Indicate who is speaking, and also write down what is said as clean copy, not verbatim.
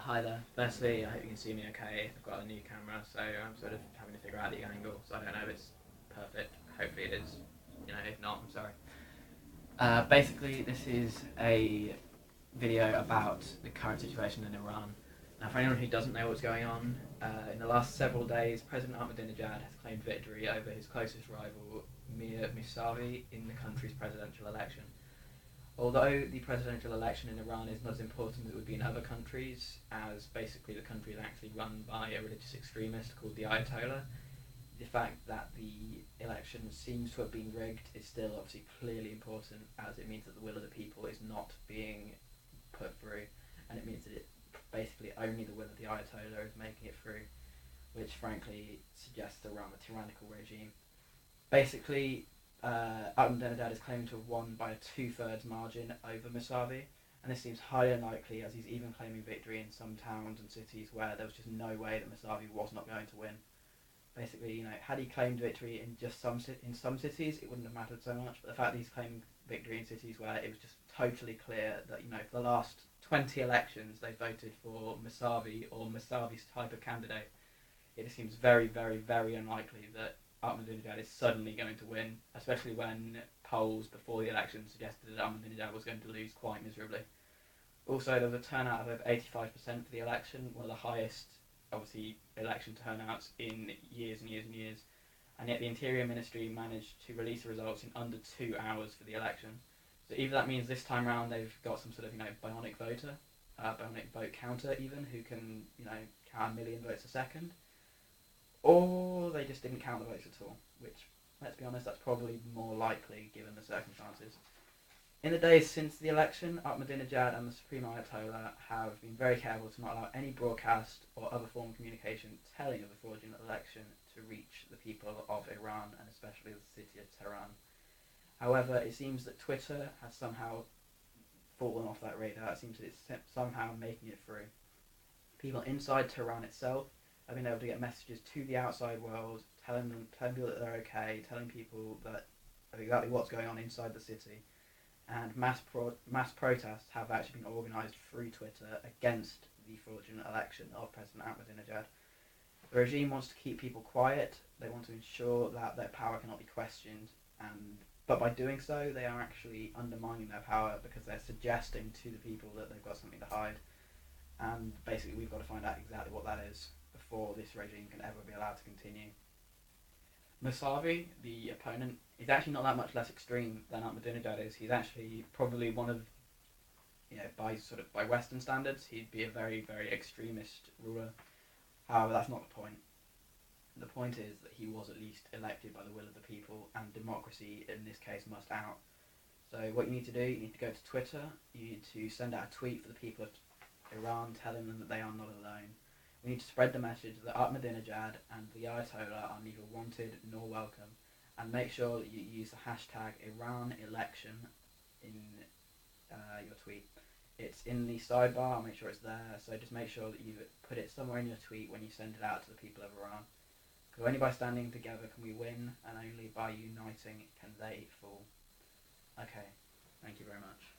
Speaker 1: Hi there. Firstly, I hope you can see me okay. I've got a new camera, so I'm sort of having to figure out the angle, so I don't know if it's perfect. Hopefully it is. If not, I'm sorry. Basically, this is a video about the current situation in Iran. Now, for anyone who doesn't know what's going on, in the last several days, President Ahmadinejad has claimed victory over his closest rival, Mir Musavi, in the country's presidential election. Although the presidential election in Iran is not as important as it would be in other countries, as basically the country is actually run by a religious extremist called the Ayatollah, the fact that the election seems to have been rigged is still obviously clearly important, as it means that the will of the people is not being put through, and it means that basically only the will of the Ayatollah is making it through, which frankly suggests a rather tyrannical regime. Basically, Ahmadinejad is claimed to have won by a 2/3 margin over Musavi, and this seems highly unlikely, as he's even claiming victory in some towns and cities where there was just no way that Musavi was not going to win. Basically, had he claimed victory in just some cities, it wouldn't have mattered so much. But the fact that he's claiming victory in cities where it was just totally clear that for the last 20 elections they voted for Musavi or Musavi's type of candidate, it just seems very, very, very unlikely that Ahmadinejad is suddenly going to win, especially when polls before the election suggested that Ahmadinejad was going to lose quite miserably. Also, there was a turnout of over 85% for the election, one of the highest, obviously, election turnouts in years and years and years. And yet the Interior Ministry managed to release the results in under 2 hours for the election. So either that means this time round they've got some sort of, bionic voter, bionic vote counter even, who can, count 1 million votes a second, or they just didn't count the votes at all, which, let's be honest, that's probably more likely given the circumstances. In the days since the election, Ahmadinejad and the Supreme Ayatollah have been very careful to not allow any broadcast or other form of communication telling of the fraudulent election to reach the people of Iran, and especially the city of Tehran. However, it seems that Twitter has somehow fallen off that radar. It seems that it's somehow making it through. People inside Tehran itself have been able to get messages to the outside world, telling people that they're okay, telling people that exactly what's going on inside the city. And mass protests have actually been organised through Twitter against the fraudulent election of President Ahmadinejad. The regime wants to keep people quiet. They want to ensure that their power cannot be questioned, but by doing so, they are actually undermining their power, because they're suggesting to the people that they've got something to hide. And basically, we've got to find out exactly what that is before this regime can ever be allowed to continue. Musavi, the opponent, is actually not that much less extreme than Ahmadinejad is. He's actually probably one of, by Western standards, he'd be a very, very extremist ruler. However, that's not the point. The point is that he was at least elected by the will of the people, and democracy in this case must out. So what you need to do, you need to go to Twitter, you need to send out a tweet for the people of Iran telling them that they are not alone. We need to spread the message that Ahmadinejad and the Ayatollah are neither wanted nor welcome, and make sure that you use the hashtag #IraneLection in your tweet. It's in the sidebar, I'll make sure it's there, so just make sure that you put it somewhere in your tweet when you send it out to the people of Iran. Because only by standing together can we win, and only by uniting can they fall. Okay, thank you very much.